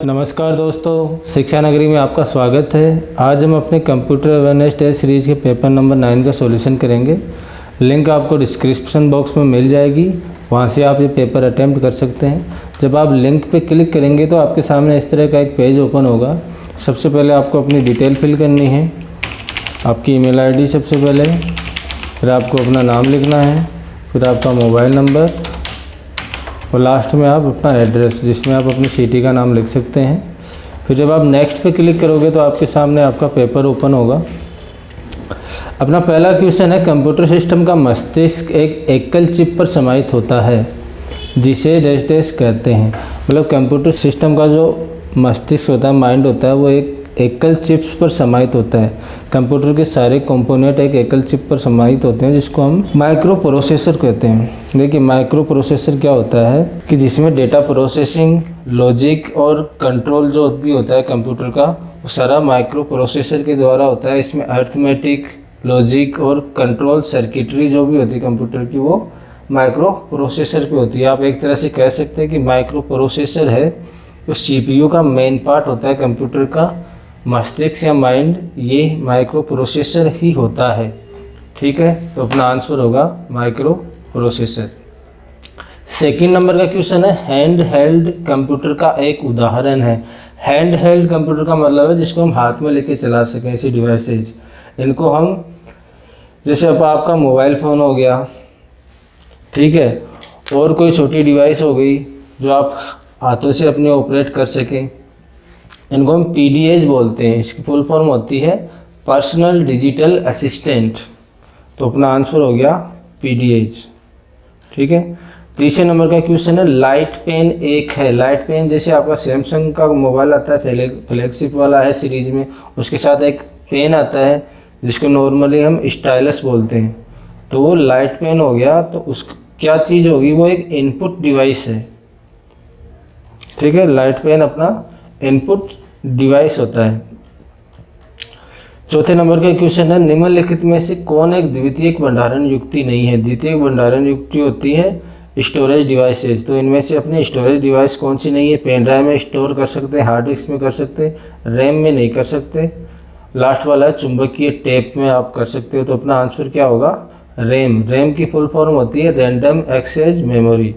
नमस्कार दोस्तों, शिक्षा नगरी में आपका स्वागत है। आज हम अपने कंप्यूटर अवेयरनेस टेस्ट सीरीज़ के पेपर नंबर 9 का सॉल्यूशन करेंगे। लिंक आपको डिस्क्रिप्शन बॉक्स में मिल जाएगी, वहां से आप ये पेपर अटेम्प्ट कर सकते हैं। जब आप लिंक पे क्लिक करेंगे तो आपके सामने इस तरह का एक पेज ओपन होगा। सबसे पहले आपको अपनी डिटेल फिल करनी है, आपकी ईमेल आईडी सबसे पहले, फिर आपको अपना नाम लिखना है, फिर आपका मोबाइल नंबर और लास्ट में आप अपना एड्रेस जिसमें आप अपनी सिटी का नाम लिख सकते हैं। फिर जब आप नेक्स्ट पे क्लिक करोगे तो आपके सामने आपका पेपर ओपन होगा। अपना पहला क्वेश्चन है, कंप्यूटर सिस्टम का मस्तिष्क एक एकल चिप पर समाहित होता है जिसे डैश डैश कहते हैं। मतलब कंप्यूटर सिस्टम का जो मस्तिष्क होता है, माइंड होता है, वो एक एकल चिप्स पर समाहित होता है। कंप्यूटर के सारे कंपोनेंट एक एकल चिप पर समाहित होते हैं जिसको हम माइक्रो प्रोसेसर कहते हैं। देखिए माइक्रो प्रोसेसर क्या होता है कि जिसमें डेटा प्रोसेसिंग, लॉजिक और कंट्रोल जो भी होता है कंप्यूटर का, वो सारा माइक्रो प्रोसेसर के द्वारा होता है। इसमें अर्थमेटिक, लॉजिक और कंट्रोल सर्किटरी जो भी होती है कंप्यूटर की, वो माइक्रो प्रोसेसर पे होती है। आप एक तरह से कह सकते हैं कि माइक्रो प्रोसेसर है जो सीपीयू का मेन पार्ट होता है कंप्यूटर का। मस्तिष्क या माइंड ये माइक्रो प्रोसेसर ही होता है। ठीक है, तो अपना आंसर होगा माइक्रो प्रोसेसर। सेकंड नंबर का क्वेश्चन है, हैंड हेल्ड कंप्यूटर का एक उदाहरण है। हैंड हेल्ड कंप्यूटर का मतलब है जिसको हम हाथ में लेके चला सकें, ऐसी डिवाइसेज। इनको हम जैसे अब आपका मोबाइल फ़ोन हो गया, ठीक है, और कोई छोटी डिवाइस हो गई जो आप हाथों से अपने ऑपरेट कर सकें, इनको हम पीडीएच बोलते हैं। इसकी फुल फॉर्म होती है पर्सनल डिजिटल असिस्टेंट। तो अपना आंसर हो गया पीडीएच। ठीक है, तीसरे नंबर का क्वेश्चन है, लाइट पेन एक है। लाइट पेन जैसे आपका सैमसंग का मोबाइल आता है, फ्लैगशिप वाला है सीरीज में, उसके साथ एक पेन आता है जिसको नॉर्मली हम स्टाइलस बोलते हैं। तो वो लाइट पेन हो गया। तो उस क्या चीज़ होगी, वो एक इनपुट डिवाइस है। ठीक है, लाइट पेन अपना इनपुट डिवाइस होता है। चौथे नंबर का क्वेश्चन है, निम्नलिखित में से कौन एक द्वितीयक भंडारण युक्ति नहीं है। द्वितीयक भंडारण युक्ति होती है स्टोरेज डिवाइसेज। तो इनमें से अपने स्टोरेज डिवाइस कौन सी नहीं है। पेन ड्राइव में स्टोर कर सकते हैं, हार्ड डिस्क में कर सकते हैं, रैम में नहीं कर सकते। लास्ट वाला है चुंबकीय टेप में आप कर सकते हो। तो अपना आंसर क्या होगा, रैम। रैम की फुल फॉर्म होती है रैंडम एक्सेस मेमोरी।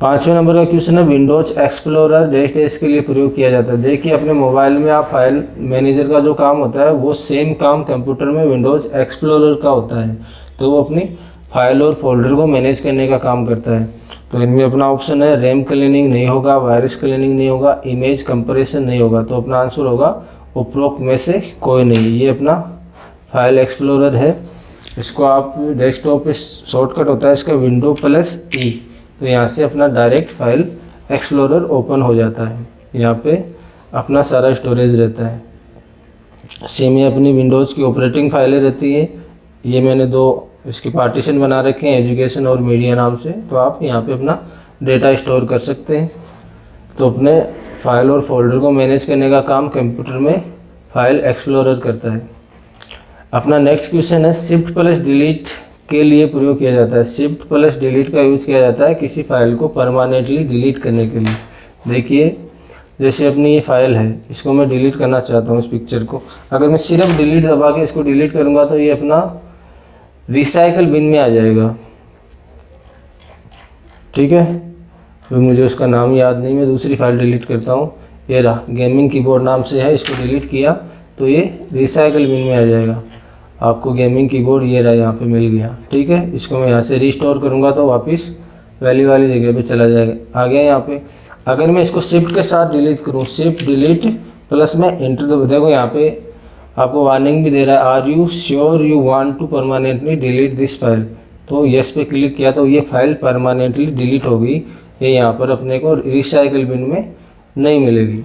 पांचवें नंबर का क्वेश्चन है, विंडोज एक्सप्लोरर डैश डैश के लिए प्रयोग किया जाता है। देखिए अपने मोबाइल में आप फाइल मैनेजर का जो काम होता है वो सेम काम कंप्यूटर में विंडोज एक्सप्लोरर का होता है। तो वो अपनी फाइल और फोल्डर को मैनेज करने का काम करता है। तो इनमें अपना ऑप्शन है रैम क्लीनिंग नहीं होगा, वायरस क्लीनिंग नहीं होगा, इमेज कंप्रेशन नहीं होगा। तो अपना आंसर होगा उपरोक्त में से कोई नहीं। ये अपना फाइल एक्सप्लोरर है। इसको आप डेस्कटॉप पे शॉर्टकट होता है इसका Windows+E। तो यहाँ से अपना डायरेक्ट फाइल एक्सप्लोरर ओपन हो जाता है। यहाँ पे अपना सारा स्टोरेज रहता है। सेम ही अपनी विंडोज़ की ऑपरेटिंग फाइलें रहती है। ये मैंने दो इसके पार्टीशन बना रखे हैं, एजुकेशन और मीडिया नाम से। तो आप यहाँ पे अपना डेटा स्टोर कर सकते हैं। तो अपने फाइल और फोल्डर को मैनेज करने का काम कंप्यूटर में फाइल एक्सप्लोरर करता है। अपना नेक्स्ट क्वेश्चन है, शिफ्ट प्लस डिलीट के लिए प्रयोग किया जाता है। शिफ्ट प्लस डिलीट का यूज़ किया जाता है किसी फाइल को परमानेंटली डिलीट करने के लिए। देखिए जैसे अपनी ये फाइल है, इसको मैं डिलीट करना चाहता हूँ इस पिक्चर को। अगर मैं सिर्फ डिलीट दबा के इसको डिलीट करूँगा तो ये अपना रिसाइकल बिन में आ जाएगा। ठीक है, तो मुझे उसका नाम याद नहीं, मैं दूसरी फाइल डिलीट करता हूँ। ये रहा, गेमिंग कीबोर्ड नाम से है, इसको डिलीट किया तो ये रिसाइकल बिन में आ जाएगा। आपको गेमिंग कीबोर्ड ये रहा, यहाँ पे मिल गया। ठीक है, इसको मैं यहाँ से रिस्टोर करूँगा तो वापस वैली वाली जगह पे चला जाएगा, आ गया यहाँ पे। अगर मैं इसको शिफ्ट के साथ डिलीट करूँ, शिफ्ट डिलीट प्लस में एंटर दबा, देखो यहाँ पे आपको वार्निंग भी दे रहा है, are you sure you want to permanently delete this file. तो यस पे क्लिक किया तो ये फाइल परमानेंटली डिलीट हो गई। ये यहाँ पर अपने को रिसाइकल बिन में नहीं मिलेगी।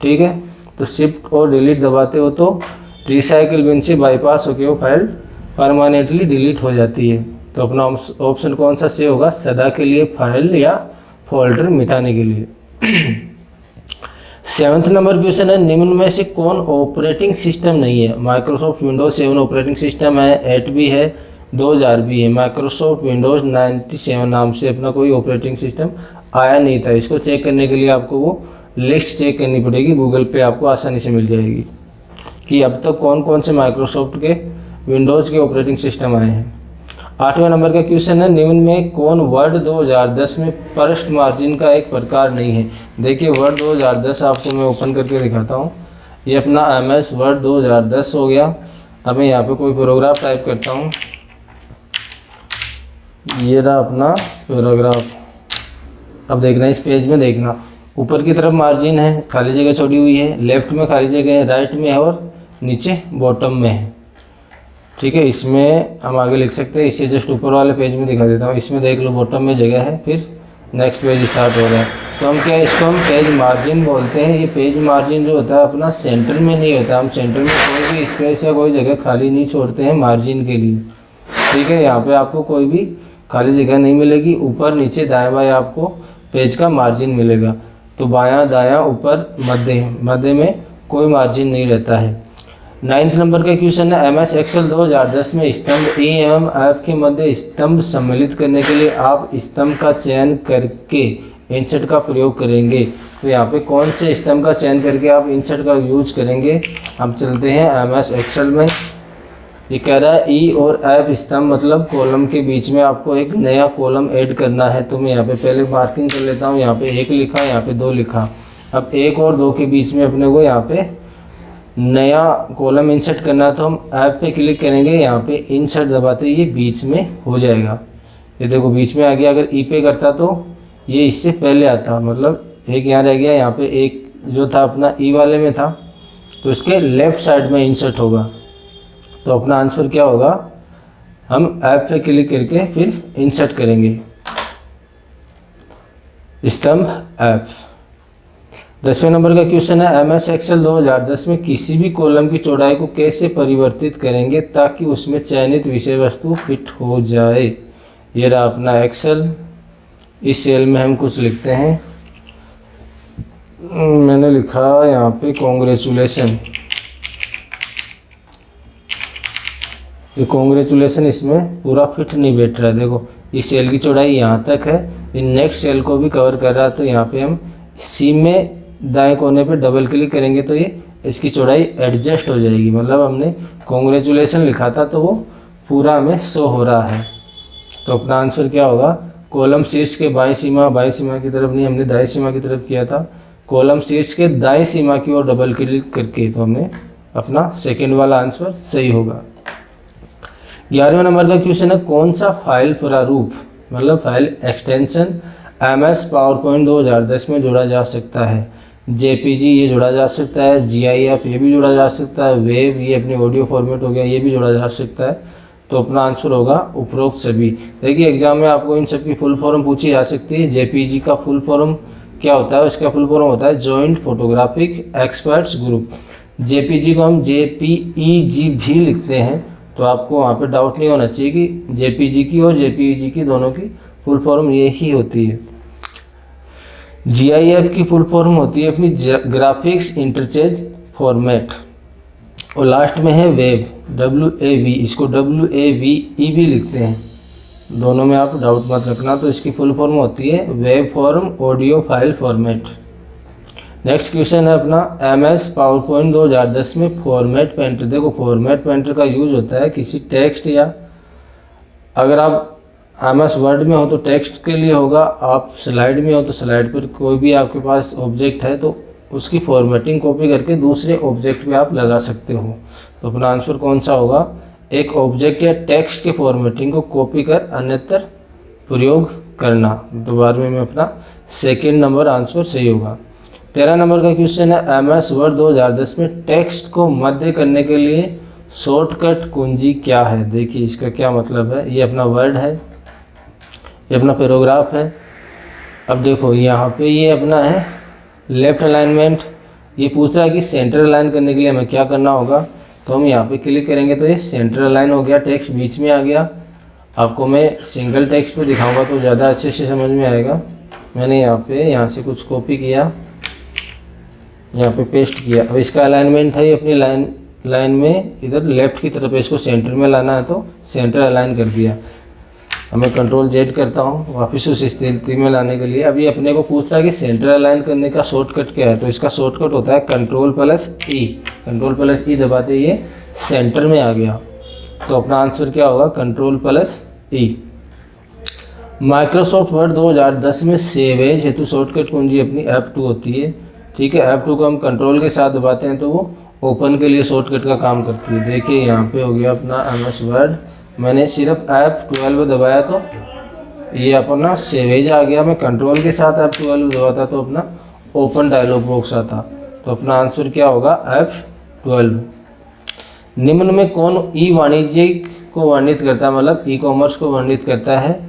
ठीक है, तो शिफ्ट और डिलीट दबाते हो तो रिसाइकल बिन से बाईपास होकर वो फाइल परमानेंटली डिलीट हो जाती है। तो अपना ऑप्शन कौन सा से होगा, सदा के लिए फाइल या फोल्डर मिटाने के लिए। 7th नंबर क्वेश्चन है, निम्न में से कौन ऑपरेटिंग सिस्टम नहीं है। माइक्रोसॉफ्ट विंडोज 7 ऑपरेटिंग सिस्टम है, 8 भी है, 2000 भी है। माइक्रोसॉफ्ट विंडोज 97 नाम से अपना कोई ऑपरेटिंग सिस्टम आया नहीं था। इसको चेक करने के लिए आपको वो लिस्ट चेक करनी पड़ेगी, गूगल पे आपको आसानी से मिल जाएगी कि अब तक कौन कौन से माइक्रोसॉफ्ट के विंडोज़ के ऑपरेटिंग सिस्टम आए हैं। 8वें नंबर का क्वेश्चन है, निम्न में कौन वर्ड 2010 में प्रश्न मार्जिन का एक प्रकार नहीं है। देखिए वर्ड 2010 आपको मैं ओपन करके दिखाता हूँ। ये अपना MS वर्ड 2010 हो गया। अब मैं यहाँ पे कोई पैराग्राफ टाइप करता हूँ, ये रहा अपना पैराग्राफ। अब देखना इस पेज में, देखना ऊपर की तरफ मार्जिन है, खाली जगह छोड़ी हुई है, लेफ्ट में खाली जगह है, राइट में है और नीचे बॉटम में है। ठीक है, इसमें हम आगे लिख सकते हैं। इसे जस्ट ऊपर वाले पेज में दिखा देता हूँ। इसमें देख लो बॉटम में जगह है, फिर नेक्स्ट पेज स्टार्ट हो रहा है। तो हम क्या, इसको हम पेज मार्जिन बोलते हैं। ये पेज मार्जिन जो होता है अपना सेंटर में नहीं होता। हम सेंटर में कोई भी स्पेस या कोई जगह खाली नहीं छोड़ते हैं मार्जिन के लिए। ठीक है, यहाँ पे आपको कोई भी खाली जगह नहीं मिलेगी। ऊपर नीचे दाएँ बाएँ आपको पेज का मार्जिन मिलेगा। तो बायां दायां ऊपर मध्य में कोई मार्जिन नहीं रहता है। 9th नंबर का क्वेश्चन है, MS Excel 2010 में स्तंभ E एवं F के मध्य स्तंभ सम्मिलित करने के लिए आप स्तंभ का चयन करके इंसर्ट का प्रयोग करेंगे। तो यहाँ पे कौन से स्तंभ का चयन करके आप इंसर्ट का यूज करेंगे। हम चलते हैं MS Excel में। ये कह रहा है E और F स्तंभ मतलब कॉलम के बीच में आपको एक नया कॉलम ऐड करना है। तो मैं यहाँ पे पहले मार्किंग कर लेता हूँ। यहाँ पे 1 लिखा, यहाँ पे 2 लिखा। अब 1 और 2 के बीच में अपने को यहाँ पे नया कॉलम इंसर्ट करना है। तो हम ऐप पे क्लिक करेंगे, यहाँ पे इंसर्ट दबाते ये बीच में हो जाएगा। ये देखो बीच में आ गया। अगर E पे करता तो ये इससे पहले आता, मतलब एक यहाँ रह गया, यहाँ पे एक जो था अपना E वाले में था तो इसके लेफ्ट साइड में इंसर्ट होगा। तो अपना आंसर क्या होगा, हम ऐप पे क्लिक करके फिर इंसर्ट करेंगे स्तंभ ऐप। 10वें नंबर का क्वेश्चन है, MS Excel 2010 में किसी भी कॉलम की चौड़ाई को कैसे परिवर्तित करेंगे ताकि उसमें चयनित विषय वस्तु फिट हो जाए। ये रहा अपना एक्सेल। इस सेल में हम कुछ लिखते हैं। मैंने लिखा यहाँ पे कॉन्ग्रेचुलेसन। ये कॉन्ग्रेचुलेसन इसमें पूरा फिट नहीं बैठ रहा है। देखो इस सेल की चौड़ाई यहाँ तक है, ये नेक्स्ट सेल को भी कवर कर रहा है। तो यहाँ पे हम सी में दाएं कोने पे डबल क्लिक करेंगे तो ये इसकी चौड़ाई एडजस्ट हो जाएगी। मतलब हमने कॉन्ग्रेचुलेसन लिखा था तो वो पूरा हमें शो हो रहा है। तो अपना आंसर क्या होगा, कॉलम शीर्ष के बाएं सीमा की तरफ नहीं, हमने दाएं सीमा की तरफ किया था। कॉलम शीर्ष के दाएं सीमा की ओर डबल क्लिक करके तो हमने अपना सेकेंड वाला आंसर सही होगा। 11वें नंबर का क्वेश्चन है, कौन सा फाइल प्रारूप मतलब फाइल एक्सटेंशन MS PowerPoint 2010 में जोड़ा जा सकता है। JPG ये जोड़ा जा सकता है, GIF ये भी जोड़ा जा सकता है, वेव ये अपनी ऑडियो फॉर्मेट हो गया ये भी जोड़ा जा सकता है। तो अपना आंसर होगा उपरोक्त सभी। देखिए एग्जाम में आपको इन सब की फुल फॉर्म पूछी जा सकती है। JPG का फुल फॉर्म क्या होता है, उसका फुल फॉर्म होता है joint photographic experts group. JPG को हम JPEG भी लिखते हैं। तो आपको वहाँ पे डाउट नहीं होना चाहिए कि JPG की और JPEG की दोनों की फुल फॉर्म ये ही होती है। GIF की फुल फॉर्म होती है अपनी ग्राफिक्स इंटरचेंज फॉर्मेट। और लास्ट में है वेव, WAV, इसको WAVE भी लिखते हैं। दोनों में आप डाउट मत रखना। तो इसकी फुल फॉर्म होती है wave form audio file format. Next question है अपना, MS PowerPoint 2010 में फॉर्मेट पेंटर। देखो फॉर्मेट पेंटर का यूज होता है किसी टेक्स्ट या अगर आप MS वर्ड में हो तो टेक्स्ट के लिए होगा, आप स्लाइड में हो तो स्लाइड पर कोई भी आपके पास ऑब्जेक्ट है तो उसकी फॉर्मेटिंग कॉपी करके दूसरे ऑब्जेक्ट पे आप लगा सकते हो। तो अपना आंसर कौन सा होगा, एक ऑब्जेक्ट या टेक्स्ट के फॉर्मेटिंग को कॉपी कर अन्यत्र प्रयोग करना। दोबारा में अपना सेकेंड नंबर आंसर सही होगा। 13 नंबर का क्वेश्चन है, MS वर्ड 2010 में टेक्स्ट को मध्य करने के लिए शॉर्टकट कुंजी क्या है। देखिए इसका क्या मतलब है। ये अपना वर्ड है, ये अपना पैराग्राफ है। अब देखो यहाँ पे ये अपना है लेफ्ट अलाइनमेंट। ये पूछ रहा है कि सेंटर अलाइन करने के लिए हमें क्या करना होगा। तो हम यहाँ पे क्लिक करेंगे तो ये सेंटर अलाइन हो गया, टेक्स्ट बीच में आ गया। आपको मैं सिंगल टेक्स्ट पे दिखाऊंगा तो ज़्यादा अच्छे से समझ में आएगा। मैंने यहाँ से कुछ कॉपी किया, यहाँ पे पेस्ट किया। अब इसका अलाइनमेंट है ये अपनी लाइन में इधर लेफ्ट की तरफ इसको सेंटर में लाना है तो सेंटर अलाइन कर दिया। अब मैं कंट्रोल जेड करता हूँ वापस उस स्थिति में लाने के लिए। अभी अपने को पूछता है कि सेंटर अलाइन करने का शॉर्टकट क्या है, तो इसका शॉर्टकट होता है कंट्रोल प्लस ई। कंट्रोल प्लस ई दबाते ये सेंटर में आ गया, तो अपना आंसर क्या होगा, कंट्रोल प्लस ई। माइक्रोसॉफ्ट वर्ड 2010 में सेव एज हेतु शॉर्टकट कुंजी अपनी F2 होती है। ठीक है, F2 को हम कंट्रोल के साथ दबाते हैं तो वो ओपन के लिए शॉर्टकट का काम करती है। देखिए यहाँ पे हो गया अपना MS वर्ड, मैंने सिर्फ F12 दबाया तो ये अपना सेव एज आ गया। मैं कंट्रोल के साथ F12 दबाता तो अपना ओपन डायलॉग बॉक्स आता। तो अपना आंसर क्या होगा, F12। निम्न में कौन ई वाणिज्यिक को वर्णित करता है, मतलब ई कॉमर्स को वर्णित करता है।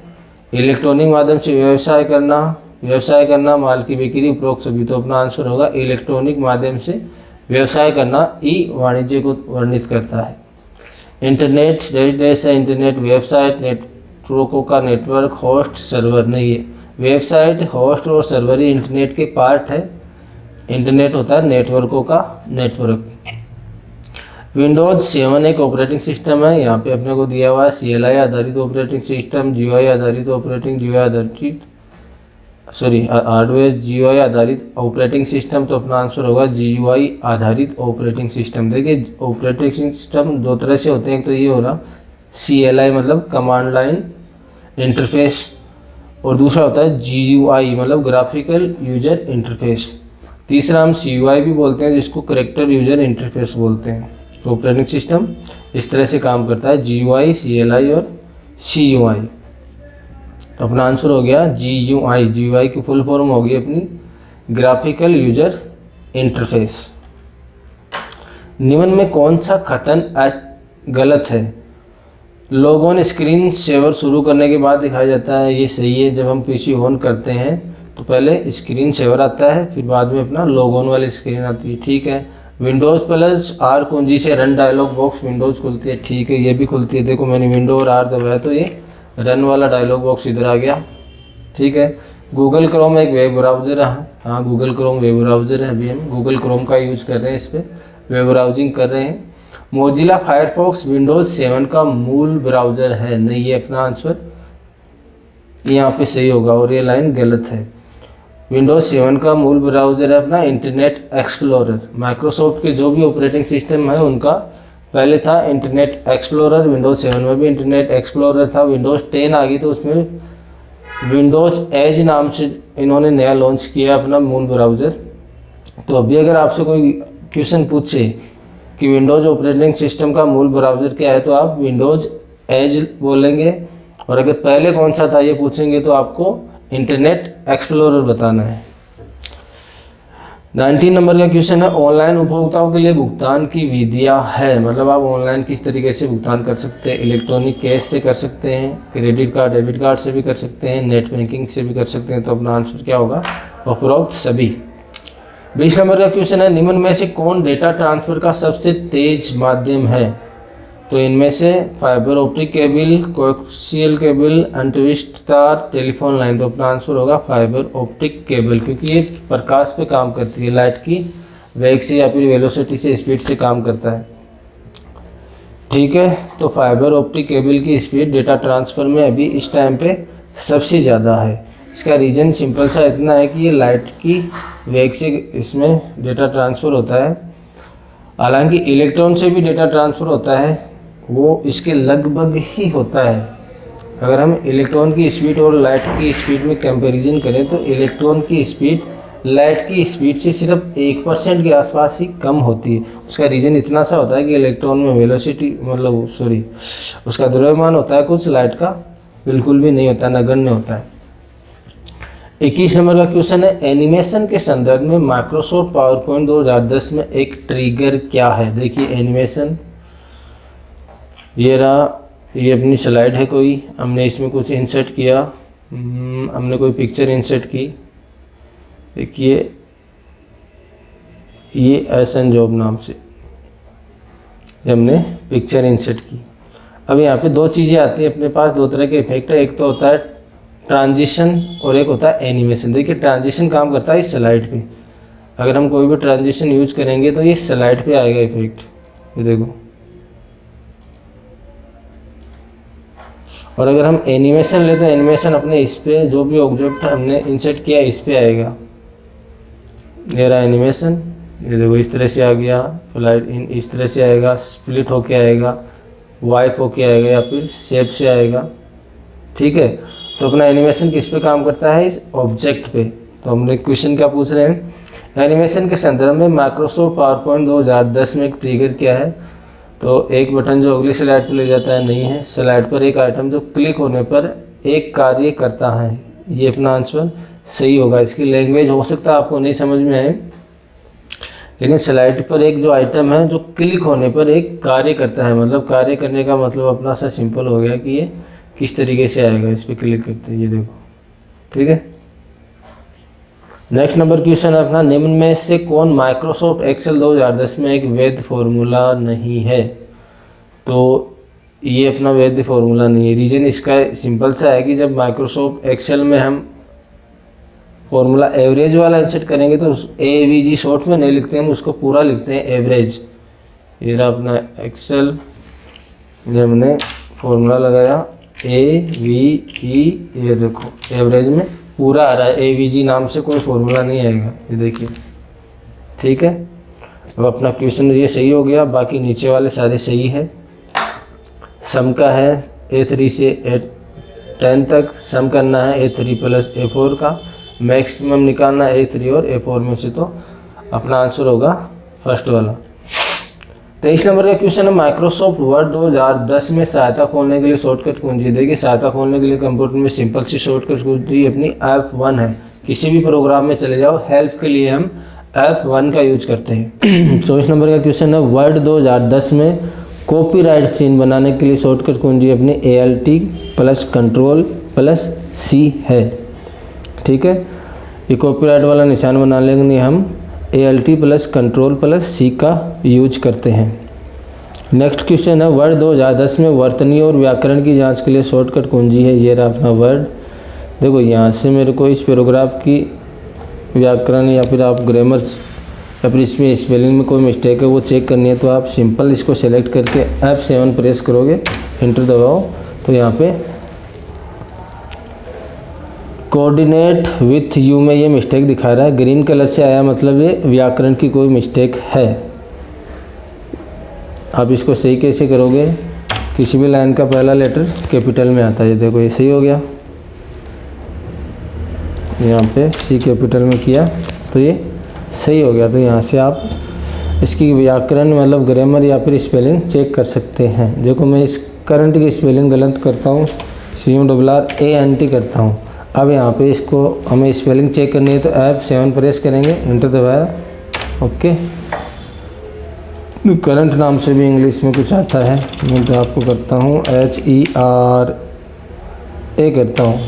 इलेक्ट्रॉनिक माध्यम से व्यवसाय करना, माल की बिक्री, उपरोक्त सभी। तो अपना आंसर होगा इलेक्ट्रॉनिक माध्यम से व्यवसाय करना ई वाणिज्य को वर्णित करता है। इंटरनेट जैसे इंटरनेट, वेबसाइट, नेटवर्कों का नेटवर्क, होस्ट, सर्वर। नहीं है, वेबसाइट, होस्ट और सर्वर ही इंटरनेट के पार्ट है। इंटरनेट होता है नेटवर्कों का नेटवर्क। विंडोज 7 एक ऑपरेटिंग सिस्टम है। यहाँ पे अपने को दिया हुआ है CLI आधारित ऑपरेटिंग सिस्टम, GUI आधारित ऑपरेटिंग, हार्डवेयर GUI आधारित ऑपरेटिंग सिस्टम। तो अपना आंसर होगा GUI आधारित ऑपरेटिंग सिस्टम। देखिए ऑपरेटिंग सिस्टम दो तरह से होते हैं, एक तो ये हो रहा CLI मतलब कमांड लाइन इंटरफेस, और दूसरा होता है GUI मतलब ग्राफिकल यूजर इंटरफेस। तीसरा हम CUI भी बोलते हैं, जिसको करेक्टर यूजर इंटरफेस बोलते हैं। तो ऑपरेटिंग सिस्टम इस तरह से काम करता है, GUI, CLI और CUI। तो अपना आंसर हो गया GUI। GUI की फुल फॉर्म होगी अपनी ग्राफिकल यूजर इंटरफेस। निम्न में कौन सा कथन गलत है। लोगों ने स्क्रीन सेवर शुरू करने के बाद दिखाया जाता है, ये सही है। जब हम PC ऑन करते हैं तो पहले स्क्रीन सेवर आता है, फिर बाद में अपना लॉग वाली स्क्रीन आती है। ठीक है, विंडोज़ प्लस R कुंजी से रन डायलॉग बॉक्स विंडोज़ खुलती है। ठीक है, ये भी खुलती है। देखो मैंने विंडो और R दबाया तो ये रन वाला डायलॉग बॉक्स इधर आ गया। ठीक है, गूगल क्रोम एक वेब ब्राउज़र है। हाँ, गूगल क्रोम वेब ब्राउज़र है। अभी हम गूगल क्रोम का यूज़ कर रहे हैं, इस पर वेब ब्राउजिंग कर रहे हैं। मोजिला फायरफॉक्स विंडोज़ 7 का मूल ब्राउज़र है। नहीं, ये अपना आंसर यहाँ पे सही होगा और ये लाइन गलत है। विंडोज़ 7 का मूल ब्राउज़र है अपना इंटरनेट एक्सप्लोरर। माइक्रोसॉफ्ट के जो भी ऑपरेटिंग सिस्टम है उनका पहले था इंटरनेट एक्सप्लोरर, विंडोज़ 7 में भी इंटरनेट एक्सप्लोरर था। विंडोज़ 10 आ गई तो उसमें विंडोज़ एज नाम से इन्होंने नया लॉन्च किया अपना मूल ब्राउज़र। तो अभी अगर आपसे कोई क्वेश्चन पूछे कि विंडोज़ ऑपरेटिंग सिस्टम का मूल ब्राउज़र क्या है, तो आप विंडोज़ एज बोलेंगे, और अगर पहले कौन सा था ये पूछेंगे तो आपको इंटरनेट एक्सप्लोरर बताना है। 19 नंबर का क्वेश्चन है, ऑनलाइन उपभोक्ताओं के लिए भुगतान की विधियां है, मतलब आप ऑनलाइन किस तरीके से भुगतान कर सकते हैं। इलेक्ट्रॉनिक कैश से कर सकते हैं, क्रेडिट कार्ड, डेबिट कार्ड से भी कर सकते हैं, नेट बैंकिंग से भी कर सकते हैं। तो अपना आंसर क्या होगा, उपरोक्त सभी। 20 नंबर का क्वेश्चन है, निम्न में से कौन डेटा ट्रांसफर का सबसे तेज माध्यम है। तो इनमें से fibre optic cable, coaxial cable, untwist तार, टेलीफोन लाइन। तो अपना आंसर होगा फाइबर ऑप्टिक केबल, क्योंकि ये प्रकाश पे काम करती है, लाइट की वेग से या फिर वेलोसिटी से, स्पीड से काम करता है। ठीक है, तो फाइबर ऑप्टिक केबल की स्पीड डेटा ट्रांसफ़र में अभी इस टाइम पे सबसे ज़्यादा है। इसका रीज़न सिंपल सा इतना है कि ये लाइट की वेग से इसमें डेटा ट्रांसफ़र होता है। हालांकि इलेक्ट्रॉन से भी डेटा ट्रांसफ़र होता है, वो इसके लगभग ही होता है। अगर हम इलेक्ट्रॉन की स्पीड और लाइट की स्पीड में कंपैरिजन करें तो इलेक्ट्रॉन की स्पीड लाइट की स्पीड से सिर्फ 1% के आसपास ही कम होती है। उसका रीज़न इतना सा होता है कि इलेक्ट्रॉन में वेलोसिटी उसका द्रव्यमान होता है कुछ, लाइट का बिल्कुल भी नहीं होता, नगण्य होता है। 21 नंबर का क्वेश्चन है, एनिमेशन के संदर्भ में माइक्रोसॉफ्ट पावर पॉइंट 2010 में एक ट्रिगर क्या है। देखिए एनिमेशन, ये रहा, ये अपनी स्लाइड है कोई, हमने इसमें कुछ इंसर्ट किया, हमने कोई पिक्चर इंसर्ट की। देखिए ये एसन जॉब नाम से हमने पिक्चर इंसर्ट की। अब यहाँ पे दो चीज़ें आती हैं अपने पास, दो तरह के इफेक्ट है। एक तो होता है ट्रांजिशन और एक होता है एनिमेशन। देखिए ट्रांजिशन काम करता है इस स्लाइड पे, अगर हम कोई भी ट्रांजिशन यूज करेंगे तो ये स्लाइड पे आएगा इफेक्ट, ये देखो। और अगर हम एनिमेशन लेते हैं, एनिमेशन अपने इस पे जो भी ऑब्जेक्ट हमने इंसर्ट किया इस पे आएगा। ये रहा एनिमेशन, ये देखो इस तरह से आ गया, फ्लाइट इन इस तरह से आएगा, स्प्लिट होके आएगा, वाइप होके आएगा या फिर शेप से आएगा। ठीक है, तो अपना एनिमेशन किस पे काम करता है, इस ऑब्जेक्ट पे। तो हमने क्वेश्चन क्या पूछ रहे हैं, एनिमेशन के संदर्भ में माइक्रोसॉफ्ट पावरपॉइंट 2010 में एक ट्रिगर क्या है। तो एक बटन जो अगली स्लाइड पर ले जाता है, नहीं है। स्लाइड पर एक आइटम जो क्लिक होने पर एक कार्य करता है, ये अपना आंसर सही होगा। इसकी लैंग्वेज हो सकता है आपको नहीं समझ में आए, लेकिन स्लाइड पर एक जो आइटम है जो क्लिक होने पर एक कार्य करता है, मतलब कार्य करने का मतलब अपना सा सिंपल हो गया कि ये किस तरीके से आएगा, इस पर क्लिक करते हैं, ये देखो। ठीक है, नेक्स्ट नंबर क्वेश्चन है अपना, निम्न में से कौन माइक्रोसॉफ्ट एक्सेल 2010 में एक वैध फॉर्मूला नहीं है। तो ये अपना वैध फॉर्मूला नहीं है। रीज़न इसका सिंपल सा है कि जब माइक्रोसॉफ्ट एक्सेल में हम फॉर्मूला एवरेज वाला इंसर्ट करेंगे तो AVG शॉर्ट में नहीं लिखते हैं, हम उसको पूरा लिखते हैं एवरेज। ये रहा अपना एक्सेल, ये हमने फॉर्मूला लगाया AVE, ये देखो एवरेज में पूरा आ रहा है, AVG नाम से कोई फॉर्मूला नहीं आएगा, ये देखिए। ठीक है, अब अपना क्वेश्चन ये सही हो गया, बाकी नीचे वाले सारे सही है। सम का है A3 से A10 तक सम करना है, A3 प्लस A4 का मैक्सिमम निकालना है A3 और A4 में से, तो अपना आंसर होगा फर्स्ट वाला। 23 नंबर का क्वेश्चन है, माइक्रोसॉफ्ट वर्ड 2010 में सहायता खोलने के लिए शॉर्टकट कुंजी। देखिए सहायता खोलने के लिए कंप्यूटर में सिंपल सी शॉर्टकट कुंजी अपनी F1 है। किसी भी प्रोग्राम में चले जाओ, हेल्प के लिए हम F1 का यूज करते हैं। 24 नंबर का क्वेश्चन है, वर्ड 2010 में कॉपीराइट सीन बनाने के लिए शॉर्टकट कुंजी अपनी ALT plus control plus C है। ठीक है, ये कॉपीराइट वाला निशान बनाने के लिए हम ALT plus control plus C का यूज करते हैं। नेक्स्ट क्वेश्चन है, वर्ड 2010 में वर्तनी और व्याकरण की जांच के लिए शॉर्टकट कुंजी है। ये रहा अपना वर्ड। देखो यहाँ से मेरे को इस पैराग्राफ की व्याकरण या फिर आप ग्रामर या फिर इसमें स्पेलिंग में कोई मिस्टेक है वो चेक करनी है, तो आप सिंपल इसको सेलेक्ट करके F7 प्रेस करोगे, इंटर दबाओ, तो यहाँ पे कोऑर्डिनेट विथ यू में ये मिस्टेक दिखा रहा है, ग्रीन कलर से आया, मतलब ये व्याकरण की कोई मिस्टेक है। आप इसको सही कैसे करोगे, किसी भी लाइन का पहला लेटर कैपिटल में आता है, ये देखो ये सही हो गया। यहाँ पे C कैपिटल में किया तो ये सही हो गया। तो यहाँ से आप इसकी व्याकरण मतलब ग्रामर या फिर स्पेलिंग चेक कर सकते हैं। देखो मैं इस करंट की स्पेलिंग गलत करता हूँ, CURRANT करता हूँ। अब यहाँ पे इसको हमें स्पेलिंग चेक करनी है तो F7 प्रेस करेंगे, इंटर दबाया, ओके। करंट नाम से भी इंग्लिश में कुछ आता है, मैं तो आपको करता हूँ HERA करता हूँ,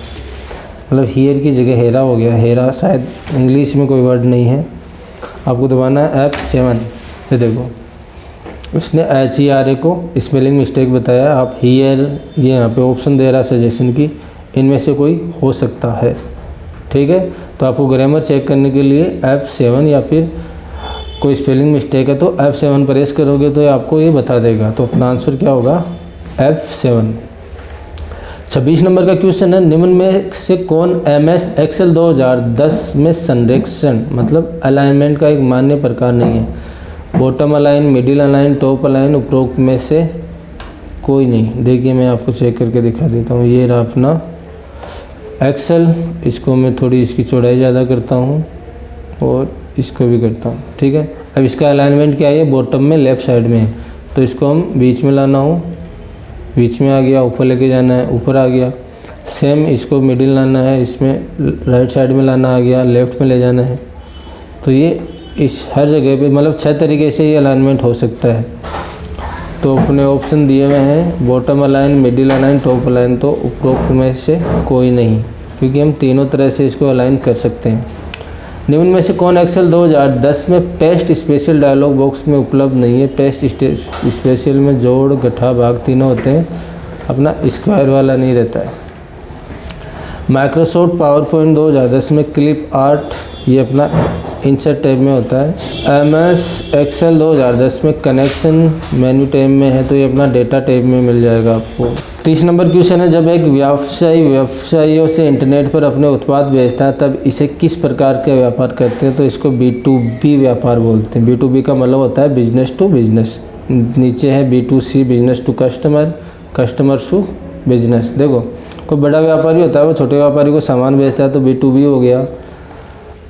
मतलब हियर की जगह हेरा हो गया, हेरा शायद इंग्लिश में कोई वर्ड नहीं है। आपको दबाना है F7। ये देखो उसने HERA को स्पेलिंग मिस्टेक बताया, आप हियर ये यहाँ पे ऑप्शन दे रहा है सजेशन की, इनमें से कोई हो सकता है। ठीक है, तो आपको ग्रामर चेक करने के लिए F7 या फिर कोई स्पेलिंग मिस्टेक है तो F7 प्रेस करोगे तो आपको ये बता देगा। तो अपना आंसर क्या होगा, F7। 26 नंबर का क्वेश्चन है, निम्न में से कौन MS एक्सेल 2010 में संरेखण मतलब अलाइनमेंट का एक मान्य प्रकार नहीं है। Bottom align, middle align, top align, उपरोक्त में से कोई नहीं। देखिए मैं आपको चेक करके दिखा देता हूँ। ये रहा अपना एक्सेल, इसको मैं थोड़ी इसकी चौड़ाई ज़्यादा करता हूँ और इसको भी करता हूँ। ठीक है, अब इसका अलाइनमेंट क्या है, बॉटम में लेफ़्ट साइड में है, तो इसको हम बीच में लाना हो, बीच में आ गया, ऊपर लेके जाना है, ऊपर आ गया। सेम इसको मिडिल लाना है, इसमें राइट साइड में लाना आ गया, लेफ़्ट में ले जाना है। तो ये इस हर जगह पे मतलब 6 तरीके से ये अलाइनमेंट हो सकता है। तो अपने ऑप्शन दिए हुए हैं bottom align, middle align, top align, तो उपरोक्त में से कोई नहीं, क्योंकि हम तीनों तरह से इसको अलाइन कर सकते हैं। निम्न में से कौन एक्सेल 2010 में पेस्ट स्पेशल डायलॉग बॉक्स में उपलब्ध नहीं है। पेस्ट स्पेशल में जोड़, गठा, भाग तीनों होते हैं, अपना स्क्वायर वाला नहीं रहता है। माइक्रोसॉफ्ट पावरपॉइंट 2010 में क्लिप आर्ट, ये अपना इंसर्ट टैब में होता है। MS एक्सेल 2010 में कनेक्शन मेन्यू टैब में है, तो ये अपना डेटा टैब में मिल जाएगा आपको। 31 नंबर क्वेश्चन है, जब एक व्यवसायी व्यवसायियों से इंटरनेट पर अपने उत्पाद बेचता है तब इसे किस प्रकार का व्यापार करते हैं? तो इसको B2B व्यापार बोलते हैं। B2B का मतलब होता है बिजनेस टू बिजनेस। नीचे है B2C business to customer, customer to business. देखो कोई बड़ा व्यापारी होता है वो छोटे व्यापारी को सामान बेचता है तो B2B हो गया।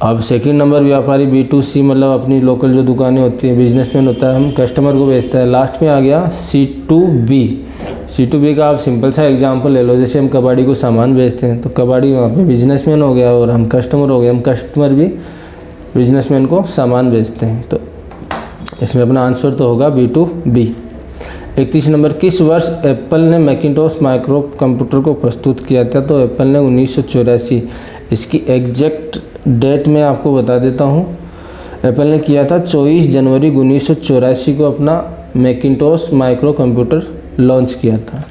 अब सेकंड नंबर व्यापारी B2C मतलब अपनी लोकल जो दुकानें होती हैं, बिजनेसमैन होता है, हम कस्टमर को बेचता है। लास्ट में आ गया C2B। C2B का आप सिंपल सा एग्जांपल ले लो, जैसे हम कबाड़ी को सामान बेचते हैं तो कबाड़ी वहाँ पे बिजनेसमैन हो गया और हम कस्टमर हो गए, हम कस्टमर भी बिजनेसमैन को सामान बेचते हैं। तो इसमें अपना आंसर तो होगा B2B। 31 नंबर, किस वर्ष एप्पल ने मैकिंटोश माइक्रो कंप्यूटर को प्रस्तुत किया था? तो एप्पल ने 1984। इसकी एग्जैक्ट डेट मैं आपको बता देता हूँ। एप्पल ने किया था 24 जनवरी 1984 को अपना मैकिंटोश माइक्रो कंप्यूटर लॉन्च किया था।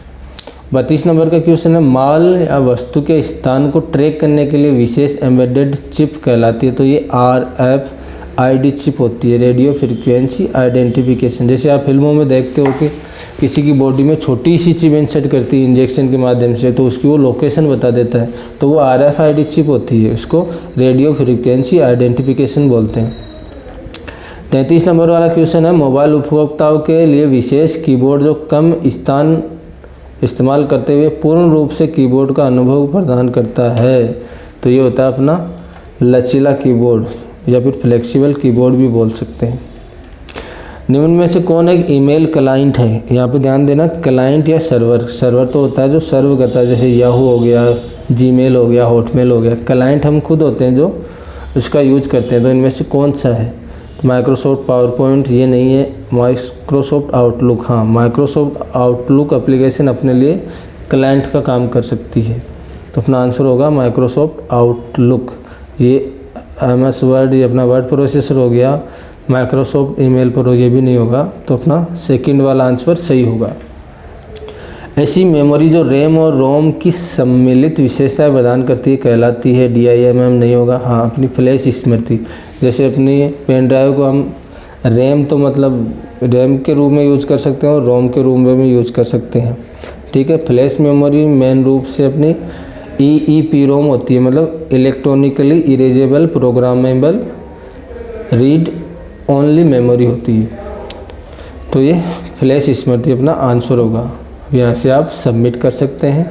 32 नंबर का क्वेश्चन है, माल या वस्तु के स्थान को ट्रैक करने के लिए विशेष एम्बेडेड चिप कहलाती है। तो ये RFID चिप होती है, रेडियो फ्रीक्वेंसी आइडेंटिफिकेशन। जैसे आप फिल्मों में देखते हो कि किसी की बॉडी में छोटी सी चिप इंसर्ट करती है इंजेक्शन के माध्यम से, तो उसकी वो लोकेशन बता देता है, तो वो RFID चिप होती है, उसको रेडियो फ्रीक्वेंसी आइडेंटिफिकेशन बोलते हैं। 33 नंबर वाला क्वेश्चन है, मोबाइल उपभोक्ताओं के लिए विशेष कीबोर्ड जो कम स्थान इस्तेमाल करते हुए पूर्ण रूप से कीबोर्ड का अनुभव प्रदान करता है। तो ये होता है अपना लचीला कीबोर्ड या फिर फ्लेक्सिबल कीबोर्ड भी बोल सकते हैं। निम्न में से कौन एक ईमेल क्लाइंट है? यहाँ पे ध्यान देना, क्लाइंट या सर्वर। सर्वर तो होता है जो सर्व करता है, जैसे याहू हो गया, जीमेल हो गया, हॉटमेल हो गया। क्लाइंट हम खुद होते हैं जो उसका यूज करते हैं। तो इनमें से कौन सा है? माइक्रोसॉफ्ट पावर पॉइंट ये नहीं है, माइक्रोसॉफ्ट आउटलुक। हाँ, माइक्रोसॉफ्ट आउटलुक एप्लीकेशन अपने लिए क्लाइंट का काम कर सकती है, तो अपना आंसर होगा माइक्रोसॉफ्ट आउटलुक। ये MS वर्ड, ये अपना वर्ड प्रोसेसर हो गया। माइक्रोसॉफ्ट ईमेल प्रो ये भी नहीं होगा, तो अपना सेकंड वाला आंसर सही होगा। ऐसी मेमोरी जो रैम और रोम की सम्मिलित विशेषताएं प्रदान करती है कहलाती है DIMM नहीं होगा। हाँ, अपनी फ्लैश स्मृति। जैसे अपनी पेन ड्राइव को हम रैम तो मतलब रैम के रूप में यूज़ कर सकते हैं और रोम के रूप में भी यूज़ कर सकते हैं। ठीक है, फ्लैश मेमोरी मेन रूप से अपनी EEPROM होती है, मतलब electronically erasable programmable read only memory होती है। तो ये फ्लैश स्मृति अपना आंसर होगा। यहाँ से आप सबमिट कर सकते हैं।